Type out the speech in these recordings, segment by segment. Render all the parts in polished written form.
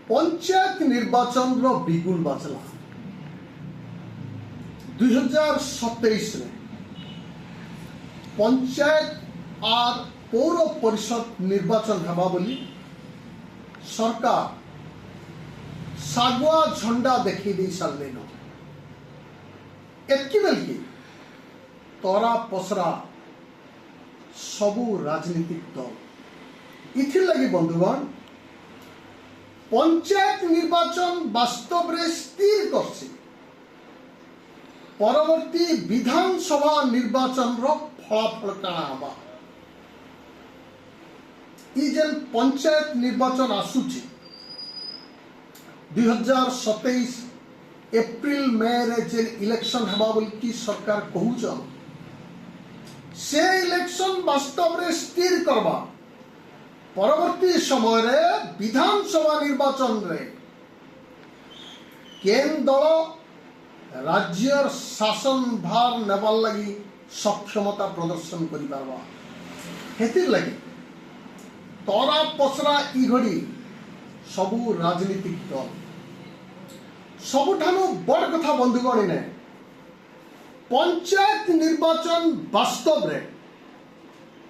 पंचायत निर्वाचन बिगुल बाजला 2027 पंचायत और पौर परिषद निर्वाचन हेबा बोली सरकार सागुआ झंडा देखी दे सारे न एतकी बेल की तोरा पसरा सबू राजनीतिक दल इथिर लगी बंधुगण पंचायत निर्वाचन वास्तव रे स्थिर करसी परवर्ती विधानसभा निर्वाचन रो फलाफल काना हबा ई जेन पंचायत निर्वाचन आसुची 2027 एप्रिल मे रे जे इलेक्शन हबा बोल की सरकार कहूछ से इलेक्शन वास्तव रे स्थिर करबा परवर्ती समय रे विधानसभा निर्वाचन रे केन दल राज्य शासन भार नेबार लगी सक्षमता प्रदर्शन करि पारबा हेतिर लगी तोरा पसरा ई घड़ी सबू राजनीतिक दल सबुठानु बड़ कथा बंधुगण ने पंचायत निर्वाचन वास्तव रे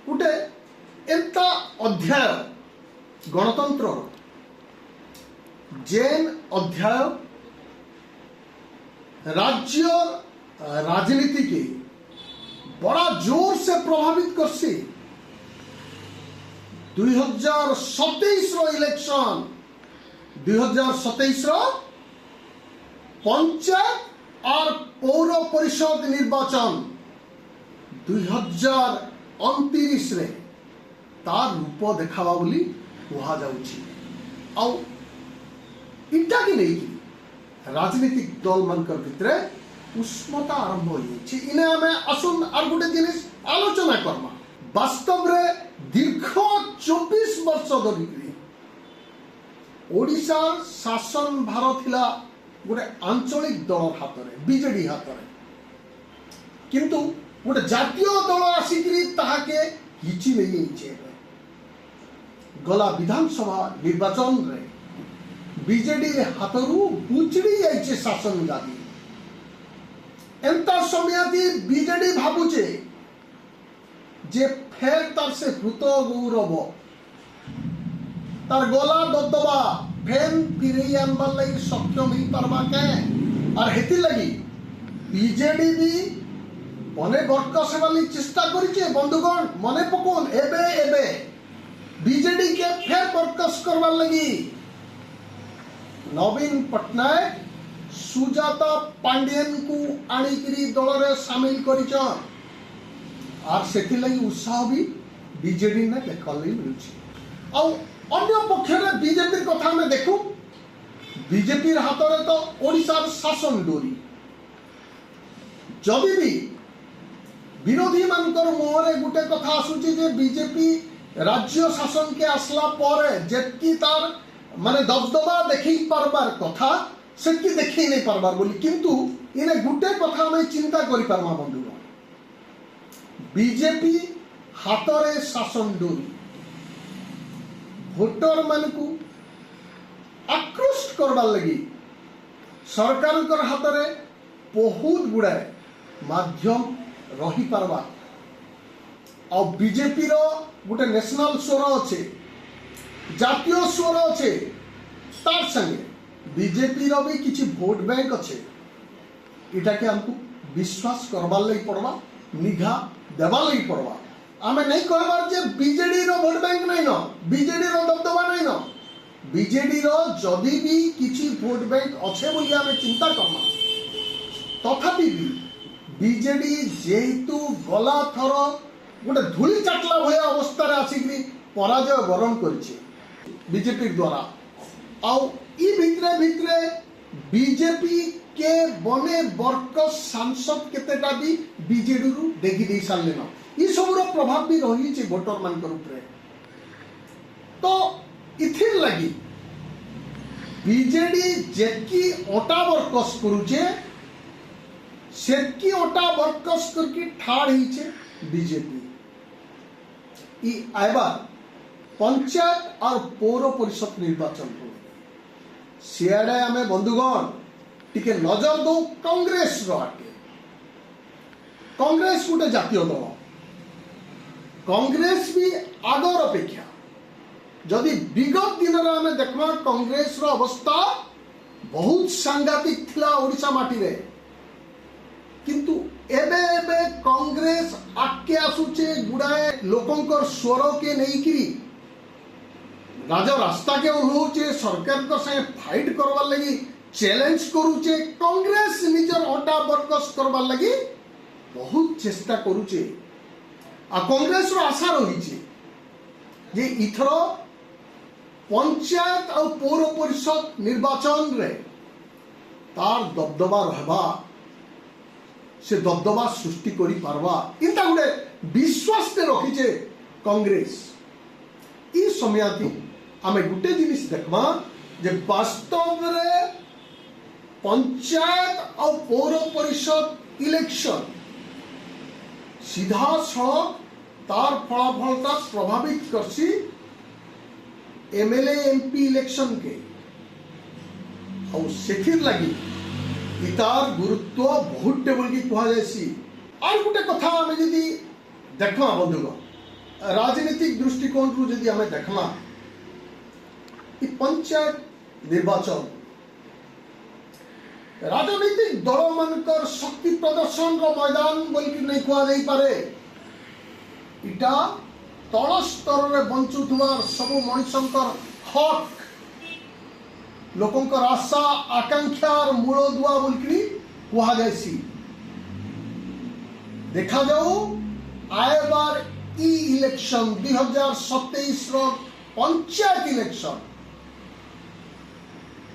गोटे एंता अध्याय गणतंत्र जेन अध्याय राज्य राजनीति के बड़ा जोर से प्रभावित करसी 2027 रो इलेक्शन 2027 रो पंचायत और पौर परिषद निर्वाचन 2029 रे तार रूप देखावा बोली कहा जाउची आउ इटा की नहीं राजनीतिक दल मानकर भितरे उष्मता आरंभ होइछि इने हमें आसुन आर गुटे जिनिस आलोचना करमा वास्तव रे दीर्घ 24 वर्ष धरि ओडिशा शासन भार थिला गोटे आंचलिक दल हाथ में बीजेडी हाथ में किंतु गोटे जातीय दल आसिकी ताके किछि नहीं गला विधानसभा निर्वाचन रे बीजेडी हाथरू बुचड़ी जाइए शासन गादी एंता समयाती बीजेडी भाबुचे जे फेर तार से भूत गौरव तार गला दबदबा फेन फिरे आनबार लगी सक्षम ही पारबा के और हेती लगी बीजेडी भी मने बर्कस वाली चेष्टा करिचे बंधुगण मने पकोन एबे एबे बीजेडी के फेर बर्कस करबार लगी नवीन पटनायक सुजाता पांडियन को आनिकरी दल रे शामिल करिचन और सेथि लगी उत्साह भी बीजेडी ने देखल मिलुची आ अन्य पक्षरे बीजेपी कथा में देखू बीजेपी हाथ में तो ओडिशार शासन डोरी जदि भी विरोधी मानकर मुहरे गुटे कथा आसुची जे बीजेपी राज्य शासन के आसला परे जेतकी तार माने दबदबा देखि पारबार कथा सेतकी देखि नहीं पारबार बोली किंतु इने गुटे कथा में चिंता करि पारमा बंधुगण बीजेपी हाथ रे शासन डोरी भोटर मान को आकृष्ट करवार लगी सरकार हाथ में बहुत गुड़ाए माध्यम रही पारबा और बीजेपी रो गोटे नेशनल स्वर अच्छे जातीय स्वर अच्छे तार संगे बीजेपी रो भी किसी भोट बैंक अच्छे इटा के हमको विश्वास करवार लगी पड़वा निघा देवार लगी पड़वा आमे नहीं कहबार जे बीजेडी रो वोट बैंक नहीं न बीजेडी रो दबदबा नहीं न बीजेडी रो जदि भी किछि वोट बैंक अच्छे बोली आमे चिंता करना तथापि भी बीजेडी जेहेतु गला थर गोटे धूली चाटला भया अवस्था रे आसिकरी पराजय वरण करिছে बीजेपी द्वारा आउ ई भितरे भितरे बीजेपी के बने वर्कस सांसद केतेटा भी बीजेडी रु देखि दे सारले न ये सब प्रभाव भी रही भोटर मान तो इथिर लगी बीजेडी जेकी ओटा वर्कस करुचे सेकी ओटा वर्कस करके ठाड़ ही बीजेपी ई आयबार पंचायत और पौर परिषद निर्वाचन सियाड़े आमे बंधुगण टिके नजर दो कांग्रेस रो आगे। कांग्रेस गोटे जातीय दल, कांग्रेस भी आगर अपेक्षा जदि विगत दिन रे आमे देखमा कांग्रेस रो अवस्था बहुत सांघातिक थिला ओडिशा माटी रे, किंतु एबे एबे कांग्रेस आके आसुचे गुडाए लोकंकर स्वर के नहीं किरी राज रास्ता के ओह्लौचे, सरकार को से फाइट करवार लगी चैलेंज करूचे, कांग्रेस निजर अड्डा बरकस करवार लगी बहुत चेष्टा करूचे। आ कांग्रेस रो आशा रही जे इथर पंचायत और पौर परिषद निर्वाचन रे तार दबदबा रहबा, से दबदबा सृष्टि करी पारबा, इंता गुडे विश्वास ते रखीचे कांग्रेस। ई समयाती आमे गुटे जिनिस देखमा जे वास्तव रे पंचायत और पौर परिषद इलेक्शन सीधा सड़क तार फलाफलता प्रभावित करसी एमएलए एमपी इलेक्शन के, और सेथिर लगी इतार गुरुत्व बहुत टेबल की कहा जायसी। और गुटे कथा आमे जदि देखमा बंधुगण राजनीतिक दृष्टिकोण रु जदि आमे देखमा कि पंचायत निर्वाचन राजनीतिक दल मानकर शक्ति प्रदर्शन रो मैदान बोल कि नहीं कहा जाई पारे। इटा तल स्तर रे बंचुथुवार सब मनुष्यंकर हक, लोकंकर आशा आकांक्षार मूल दुआ बोल कि कहा जायसी। देखा जाऊ आए बार ई इलेक्शन 2027 रो पंचायत इलेक्शन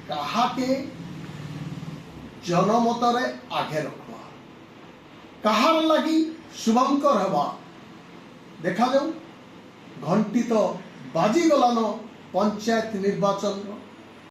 कहा के जनमत रे आगे रखवा, कहार लगी शुभंकर हवा। देखा जाऊ घंटी तो बाजी गलान पंचायत निर्वाचन